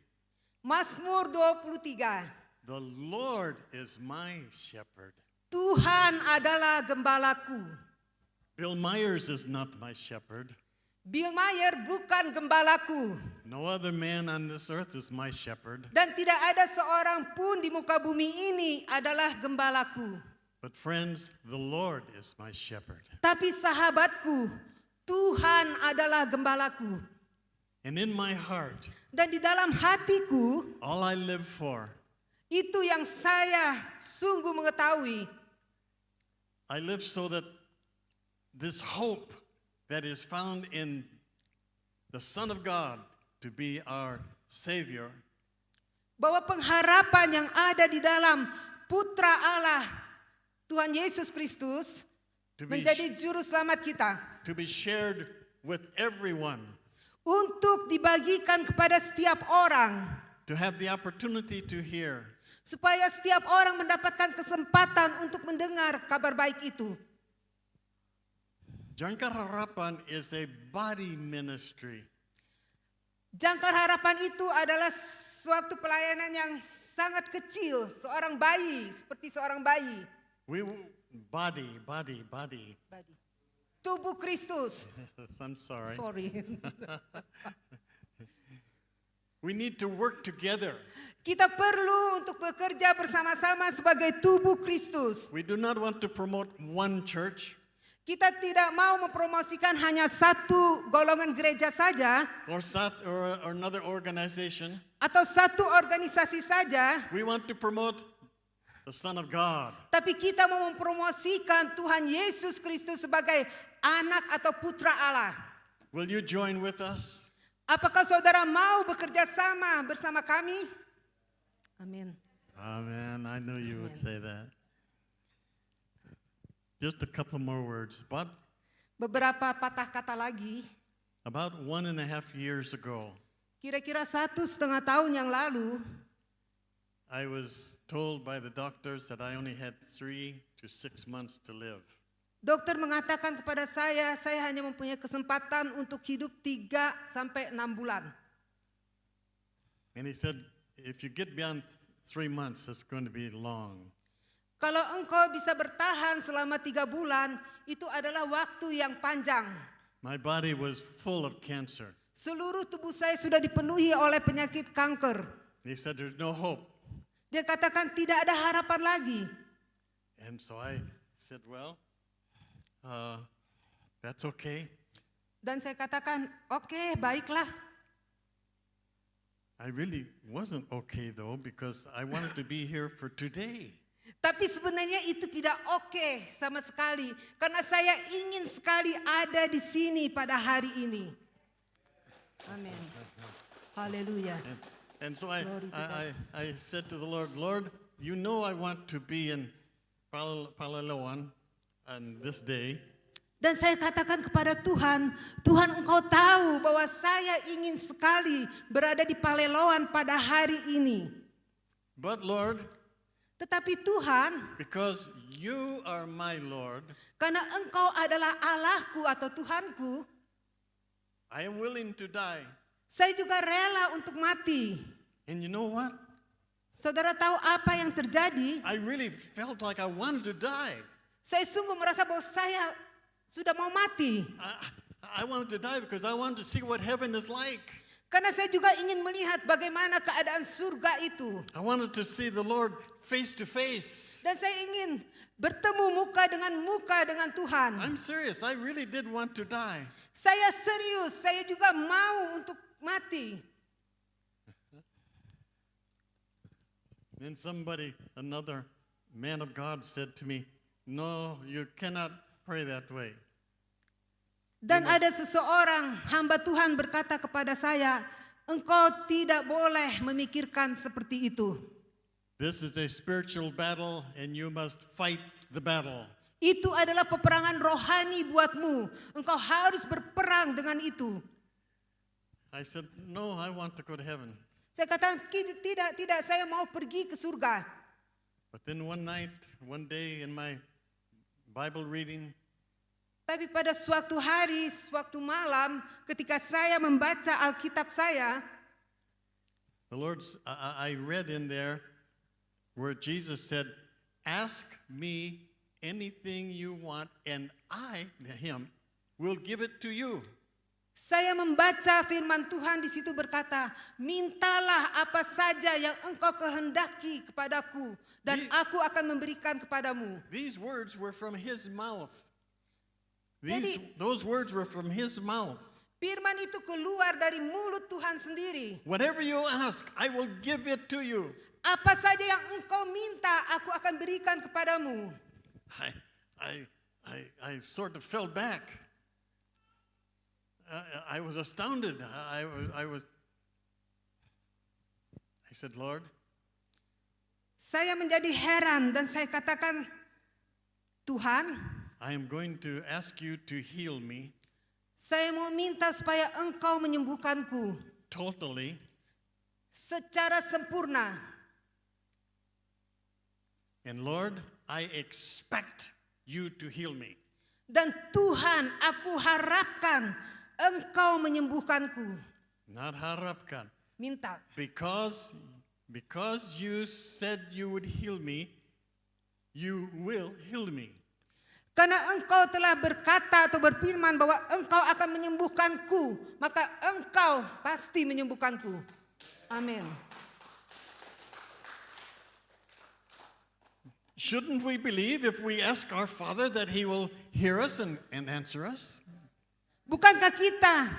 Mazmur 23. The Lord is my shepherd. Tuhan adalah gembalaku. Bill Myers is not my shepherd. Bill Mayer bukan gembalaku. No other man on this earth is my shepherd. Dan tidak ada seorang pun di muka bumi ini adalah gembalaku. But friends, the Lord is my shepherd. Tapi sahabatku, Tuhan adalah gembalaku. And in my heart, Dan di dalam hatiku, all I live for, itu yang saya sungguh mengetahui. I live so that this hope that is found in the Son of God to be our Savior, Bahwa pengharapan yang ada di dalam Putra Allah, Tuhan Yesus Kristus, to be, menjadi juru selamat kita. to be shared with everyone, Untuk dibagikan kepada setiap orang. to have the opportunity to hear. Supaya setiap orang mendapatkan kesempatan untuk mendengar kabar baik itu. Jangkar Harapan is a body ministry. Jangkar harapan itu adalah suatu pelayanan yang sangat kecil, seorang bayi, seperti seorang bayi. Body. Tubuh Kristus. I'm sorry. Sorry. We need to work together. Kita perlu untuk bekerja bersama-sama sebagai tubuh Kristus. We do not want to promote one church Kita tidak mau mempromosikan hanya satu golongan gereja saja or another organization. atau satu organisasi saja, We want to promote the Son of God. tapi kita mau mempromosikan Tuhan Yesus Kristus sebagai anak atau putra Allah. Will you join with us? Apakah saudara mau bekerja sama bersama kami? Amin. Amen. I knew you would say that. Just a couple more words. Beberapa patah kata lagi. About 1.5 years ago, Kira-kira 1,5 tahun yang lalu, I was told by the doctors that I only had 3 to 6 months to live. dokter mengatakan kepada saya hanya mempunyai kesempatan untuk hidup 3 sampai 6 bulan. And he said, if you get beyond 3 months, it's going to be long. Kalau engkau bisa bertahan selama 3 bulan, itu adalah waktu yang panjang. My body was full of cancer. Seluruh tubuh saya sudah dipenuhi oleh penyakit kanker. He said, there's no hope. Dia katakan tidak ada harapan lagi. And so I said, well, that's okay. Dan saya katakan, oke, baiklah. I really wasn't okay though, because I wanted to be here for today. Tapi sebenarnya itu tidak oke sama sekali. Karena saya ingin sekali ada di sini pada hari ini. Amin. Haleluya. And so I said to the Lord, Lord, you know I want to be in Palawan on this day. Dan saya katakan kepada Tuhan, Tuhan engkau tahu bahwa saya ingin sekali berada di Paleloan pada hari ini. But Lord, tetapi Tuhan, because you are my Lord, karena engkau adalah Allahku atau Tuhanku, I am willing to die. saya juga rela untuk mati. And you know what? Saudara tahu apa yang terjadi? I really felt like I wanted to die. Saya sungguh merasa bahwa saya sudah mau mati. I wanted to die because I wanted to see what heaven is like. Karena saya juga ingin melihat bagaimana keadaan surga itu. I wanted to see the Lord face to face. Dan saya ingin bertemu muka dengan Tuhan. I'm serious. I really did want to die. Saya serius, saya juga mau untuk mati. Then another man of God said to me, no, you cannot pray that way. Dan ada seseorang hamba Tuhan berkata kepada saya, engkau tidak boleh memikirkan seperti itu. This is a spiritual battle and you must fight the battle. Itu adalah peperangan rohani buatmu. Engkau harus berperang dengan itu. I said, no, I want to go to heaven. Saya katakan, tidak, saya mau pergi ke surga. But then one day in my Bible reading, tapi pada suatu hari, suatu malam, ketika saya membaca Alkitab saya, I read in there where Jesus said, ask me anything you want and him, will give it to you. Saya membaca firman Tuhan di situ berkata, mintalah apa saja yang engkau kehendaki kepadaku dan aku akan memberikan kepadamu. These words were from his mouth. Jadi- Those words were from his mouth. Firman itu keluar dari mulut Tuhan sendiri. Whatever you ask, I will give it to you. Apa saja yang engkau minta, aku akan berikan kepadamu. I sort of fell back. I was astounded. I said, Lord, Saya menjadi heran dan saya katakan, Tuhan, I am going to ask you to heal me saya mau minta supaya engkau menyembuhkanku totally, secara sempurna. and Lord, I expect you to heal me. Dan Tuhan, aku harapkan engkau menyembuhkanku. Not harapkan. Minta. Because you said you would heal me, you will heal me. Karena engkau telah berkata atau berfirman bahwa engkau akan menyembuhkanku, maka engkau pasti menyembuhkanku. Amin. Shouldn't we believe if we ask our Father that He will hear us and answer us? Bukankah kita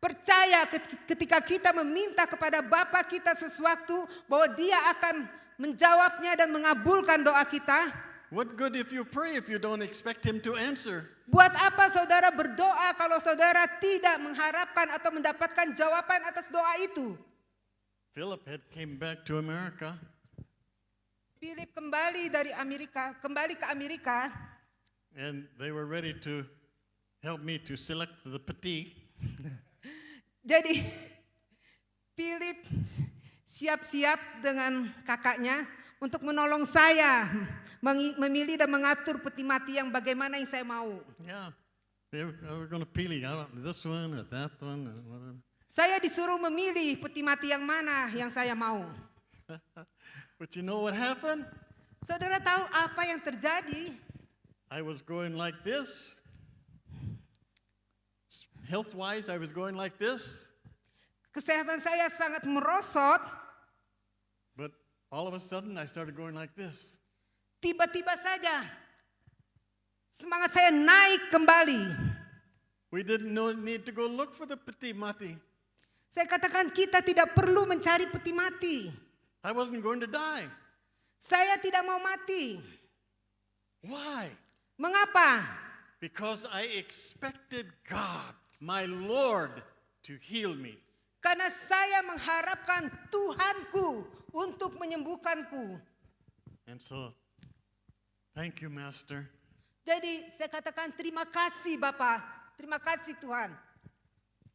percaya ketika kita meminta kepada Bapa kita sesuatu bahwa Dia akan menjawabnya dan mengabulkan doa kita? What good if you pray if you don't expect Him to answer? Buat apa saudara berdoa kalau saudara tidak mengharapkan atau mendapatkan jawaban atas doa itu? Philip had came back to America. Philip kembali ke Amerika, And they were ready to help me to select the petit. jadi Philip siap-siap dengan kakaknya untuk menolong saya memilih dan mengatur peti mati yang bagaimana yang saya mau. Yeah, they were going to pilih this one or that one or whatever. Saya disuruh memilih peti mati yang mana yang saya mau. But you know what happened? Saudara tahu apa yang terjadi? I was going like this. Health-wise, I was going like this. Kesehatan saya sangat merosot. But all of a sudden, I started going like this. Tiba-tiba saja semangat saya naik kembali. We didn't need to go look for the petit mati. Saya katakan kita tidak perlu mencari peti mati. I wasn't going to die. Saya tidak mau mati. Why? Mengapa? Because I expected God, my Lord, to heal me. Karena saya mengharapkan Tuhanku untuk menyembuhkanku. And so, thank you, Master. Jadi saya katakan terima kasih Bapak, terima kasih Tuhan.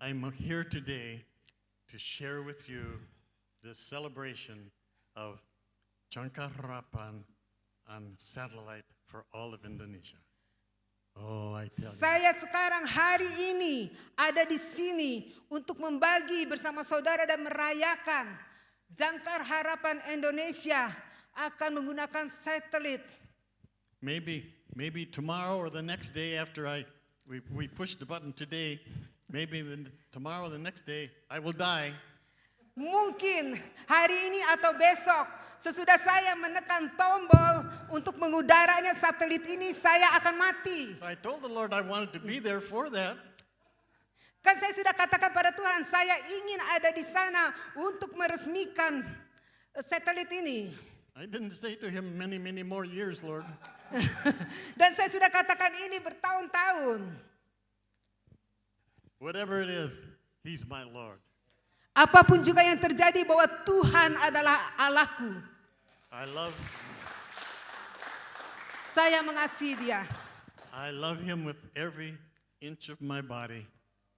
I'm here today to share with you this celebration of Jangkar Harapan on satellite for all of Indonesia. Oh, I tell you. Saya sekarang hari ini ada di sini untuk membagi bersama saudara dan merayakan Jangkar Harapan Indonesia akan menggunakan satelit. Maybe tomorrow or the next day after we push the button today, maybe tomorrow or the next day I will die. Mungkin hari ini atau besok sesudah saya menekan tombol untuk mengudaranya satelit ini, saya akan mati. I told the Lord I wanted to be there for that. Kan saya sudah katakan pada Tuhan, saya ingin ada di sana untuk meresmikan satelit ini. I didn't say to Him many more years, Lord. Dan saya sudah katakan ini bertahun-tahun. Whatever it is, He's my Lord. Apapun juga yang terjadi bahwa Tuhan adalah Allahku. Saya mengasihi Dia. I love Him with every inch of my body.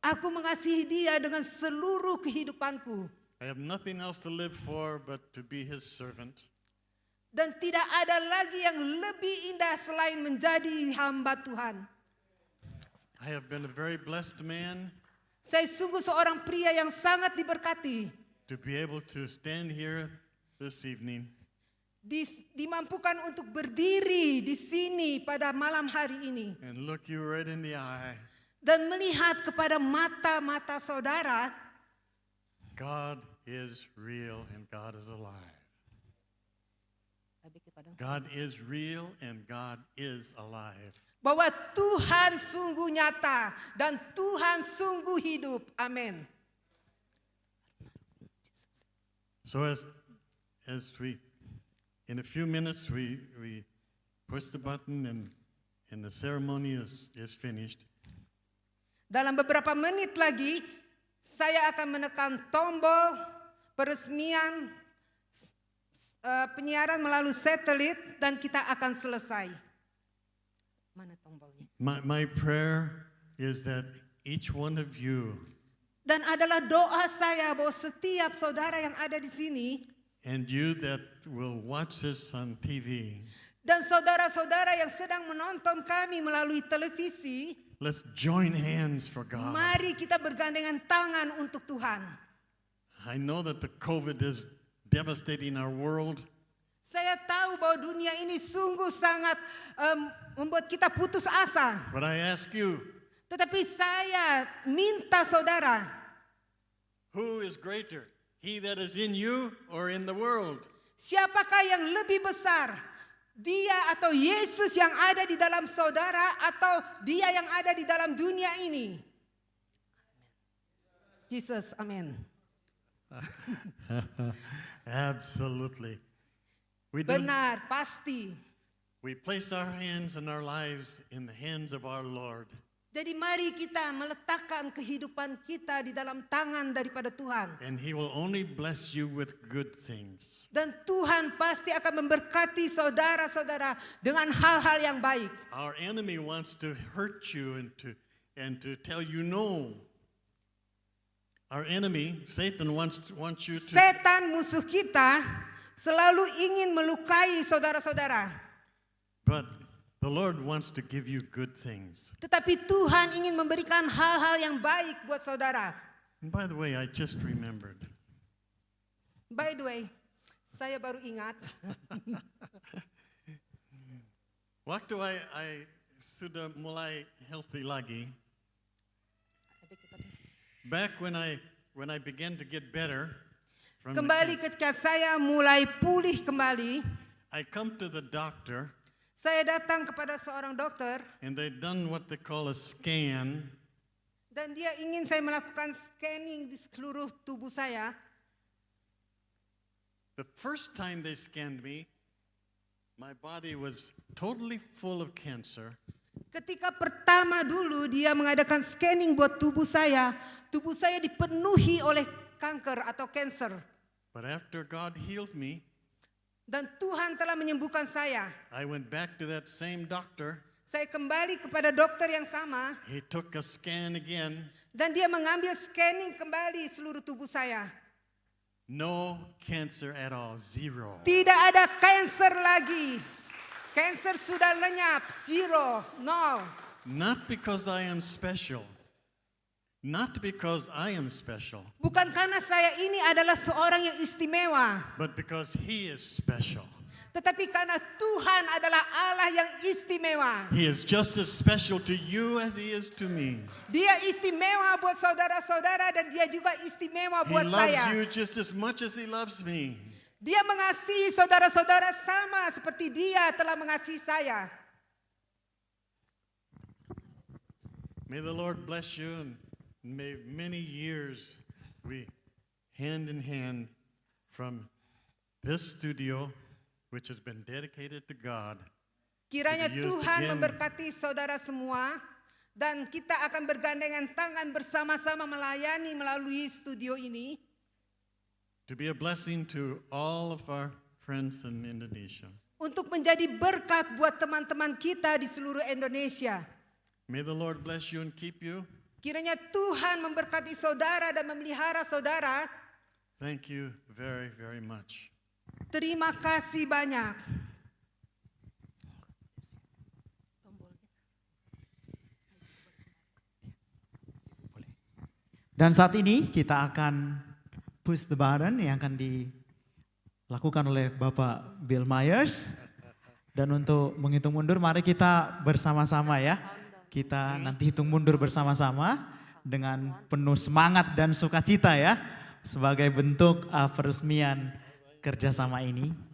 Aku mengasihi Dia dengan seluruh kehidupanku. I have nothing else to live for but to be His servant. Dan tidak ada lagi yang lebih indah selain menjadi hamba Tuhan. I have been a very blessed man. Saya sungguh seorang pria yang sangat diberkati. To be able to stand here this evening. Dimampukan untuk berdiri di sini pada malam hari ini. And look you right in the eye. dan melihat kepada mata-mata saudara, God is real and God is alive. God is real and God is alive. bahwa Tuhan sungguh nyata dan Tuhan sungguh hidup. Amin. So as we, in a few minutes, we push the button and the ceremony is finished. Dalam beberapa menit lagi, saya akan menekan tombol peresmian penyiaran melalui satelit dan kita akan selesai. Mana tombolnya? My prayer is that each one of you Dan adalah doa saya bahwa setiap saudara yang ada di sini and you that will watch this on TV, dan saudara-saudara yang sedang menonton kami melalui televisi, let's join hands for God. mari kita bergandengan tangan untuk Tuhan. I know that the COVID is devastating our world, Saya tahu bahwa dunia ini sungguh sangat membuat kita putus asa. but I ask you, Tetapi saya minta saudara, who is greater? He that is in you or in the world? siapakah yang lebih besar? Dia atau Yesus yang ada di dalam saudara atau dia yang ada di dalam dunia ini? Jesus, amin. Absolutely. We do. Benar, pasti. We place our hands and our lives in the hands of our Lord. Jadi mari kita meletakkan kehidupan kita di dalam tangan daripada Tuhan. And He will only bless you with good things. Dan Tuhan pasti akan memberkati saudara-saudara dengan hal-hal yang baik. Our enemy wants to hurt you and to tell you no. Our enemy, Satan, wants you to. Setan musuh kita selalu ingin melukai saudara-saudara. But the Lord wants to give you good things. Tetapi Tuhan ingin memberikan hal-hal yang baik buat saudara. And by the way, I just remembered. By the way, saya baru ingat. Waktu I sudah mulai healthy lagi, back when I began to get better from Kembali ketika saya mulai pulih kembali, I come to the doctor saya datang kepada seorang dokter and they done what they call a scan. dan dia ingin saya melakukan scanning di seluruh tubuh saya. The first time they scanned me, my body was totally full of cancer. Ketika pertama dulu dia mengadakan scanning buat tubuh saya dipenuhi oleh kanker atau cancer. But after God healed me, Dan Tuhan telah menyembuhkan saya. I went back to that same doctor. Saya kembali kepada dokter yang sama He took a scan again. dan dia mengambil scanning kembali seluruh tubuh saya. No cancer at all, zero. Tidak ada kanker lagi. Kanker sudah lenyap, zero, nol. Not because I am special. Not because I am special, Bukan karena saya ini adalah seorang yang istimewa, but because He is special. tetapi karena Tuhan adalah Allah yang istimewa. He is just as special to you as He is to me. Dia istimewa buat saudara-saudara dan dia juga istimewa He buat loves saya. you just as much as He loves me. Dia mengasihi saudara-saudara sama seperti dia telah mengasihi saya. May the Lord bless you and may many years we hand in hand from this studio, which has been dedicated to God. Kiranya To be used Tuhan again. memberkati saudara semua dan kita akan bergandengan tangan bersama-sama melayani melalui studio ini. To be a blessing to all of our friends in Indonesia. Untuk menjadi berkat buat teman-teman kita di seluruh Indonesia. May the Lord bless you and keep you. Kiranya Tuhan memberkati saudara dan memelihara saudara. Thank you very, very much. Terima kasih banyak. Dan saat ini kita akan push the button yang akan dilakukan oleh Bapak Bill Myers. Dan untuk menghitung mundur mari kita bersama-sama ya. kita nanti hitung mundur bersama-sama dengan penuh semangat dan sukacita ya, sebagai bentuk peresmian kerjasama ini.